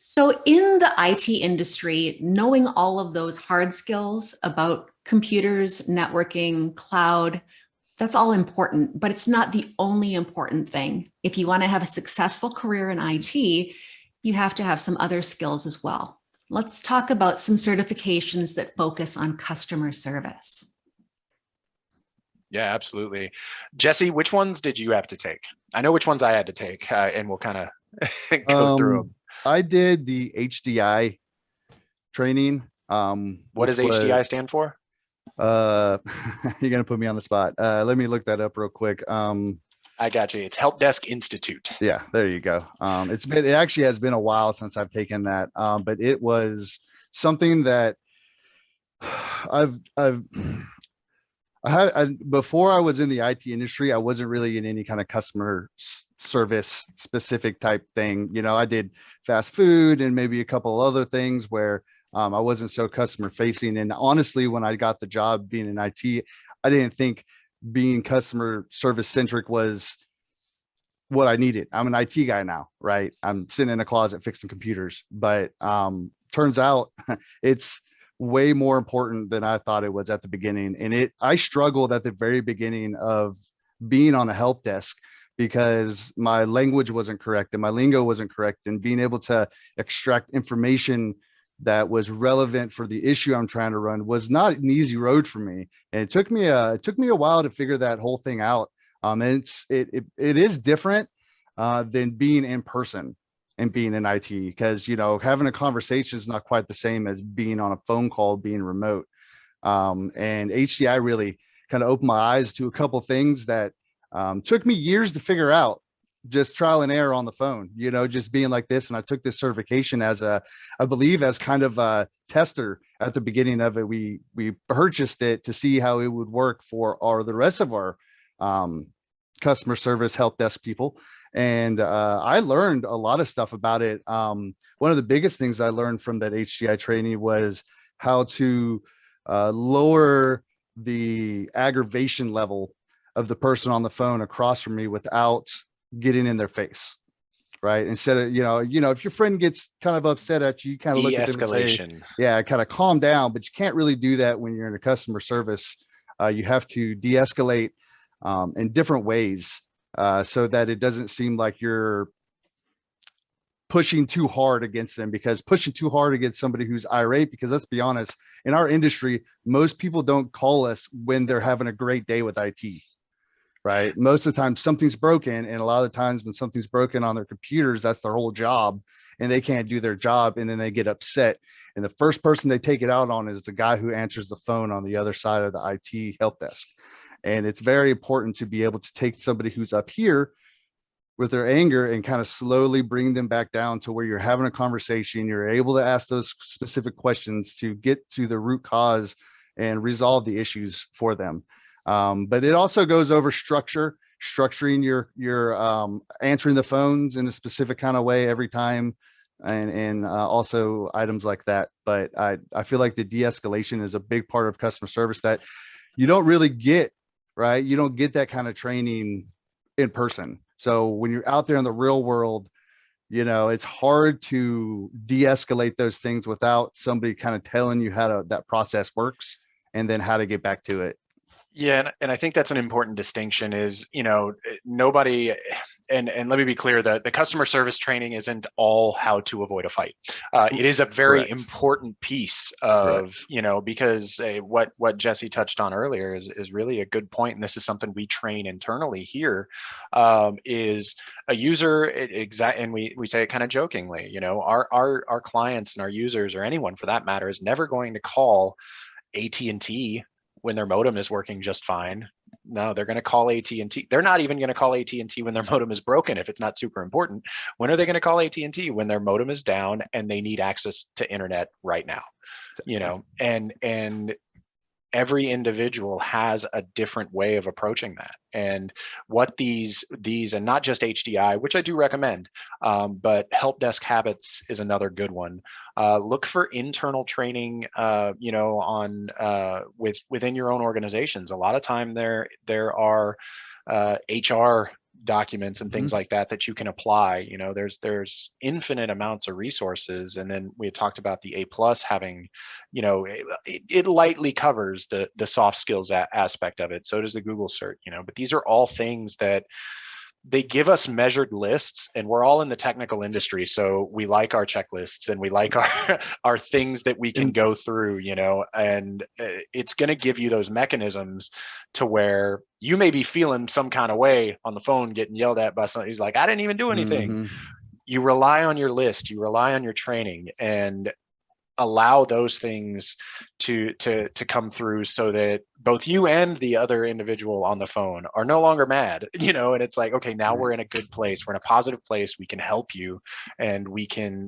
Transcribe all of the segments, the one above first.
So, in the IT industry, knowing all of those hard skills about computers, networking, cloud, that's all important, but it's not the only important thing. If you want to have a successful career in IT, you have to have some other skills as well. Let's talk about some certifications that focus on customer service. Yeah, absolutely. Jesse, which ones did you have to take? I know which ones I had to take, and we'll kind of go through them. I did the HDI training, What which does was HDI stand for? uh you're gonna put me on the spot. Let me look that up real quick. I got you. It's Help Desk Institute. Yeah, there you go. It actually has been a while since I've taken that. But it was something that I've before I was in the IT industry, I wasn't really in any kind of customer service specific type thing. You know, I did fast food and maybe a couple other things where I wasn't so customer facing. And honestly, when I got the job being in IT, I didn't think being customer service centric was what I needed. I'm an IT guy now, right? I'm sitting in a closet fixing computers, but turns out it's way more important than I thought it was at the beginning. And I struggled at the very beginning of being on a help desk because my language wasn't correct and my lingo wasn't correct, and being able to extract information that was relevant for the issue I'm trying to run was not an easy road for me. And it took me a while to figure that whole thing out. And it is different than being in person and being in IT, because having a conversation is not quite the same as being on a phone call, being remote. And HDI really kind of opened my eyes to a couple things that took me years to figure out, just trial and error on the phone, just being like this. And I took this certification I believe as kind of a tester at the beginning of it. We purchased it to see how it would work for the rest of our customer service help desk people. And I learned a lot of stuff about it. One of the biggest things I learned from that HDI training was how to lower the aggravation level of the person on the phone across from me without getting in their face. Right. Instead of, if your friend gets kind of upset at you, you kind of look at them and say, yeah, kind of calm down. But you can't really do that when you're in a customer service. You have to de-escalate in different ways so that it doesn't seem like you're pushing too hard against them, because pushing too hard against somebody who's irate, because let's be honest, in our industry, most people don't call us when they're having a great day with IT. Right. Most of the time something's broken. And a lot of the times when something's broken on their computers, that's their whole job, and they can't do their job. And then they get upset. And the first person they take it out on is the guy who answers the phone on the other side of the IT help desk. And it's very important to be able to take somebody who's up here with their anger and kind of slowly bring them back down to where you're having a conversation. You're able to ask those specific questions to get to the root cause and resolve the issues for them. But it also goes over structuring your answering the phones in a specific kind of way every time, and also items like that. But I feel like the de-escalation is a big part of customer service that you don't really get, right? You don't get that kind of training in person. So when you're out there in the real world, it's hard to de-escalate those things without somebody kind of telling you how that process works and then how to get back to it. Yeah, and I think that's an important distinction is, nobody, and let me be clear, that the customer service training isn't all how to avoid a fight. It is a very important piece of, because what Jesse touched on earlier is really a good point. And this is something we train internally here, is a user, and we say it kind of jokingly, our clients and our users, or anyone for that matter, is never going to call AT&T when their modem is working just fine. No, they're going to call AT&T. They're not even going to call AT&T when their modem is broken if it's not super important. When are they going to call AT&T? When their modem is down and they need access to internet right now. And every individual has a different way of approaching that. And what these and not just HDI, which I do recommend, but help desk habits is another good one. Look for internal training, on within your own organizations. A lot of time there are HR documents and things like that that you can apply. You know, there's infinite amounts of resources. And then we had talked about the A plus having, you know, it lightly covers the soft skills aspect of it. So does the Google cert, you know, but these are all things that they give us measured lists, and we're all in the technical industry, so we like our checklists and we like our things that we can go through, you know, and it's going to give you those mechanisms to where you may be feeling some kind of way on the phone, getting yelled at by somebody who's like, I didn't even do anything. You rely on your list, you rely on your training, and allow those things to come through so that both you and the other individual on the phone are no longer mad, you know, and it's like, okay, now we're in a good place, we're in a positive place, we can help you, and we can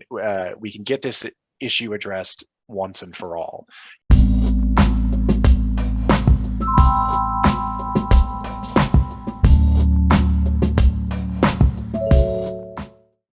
get this issue addressed once and for all.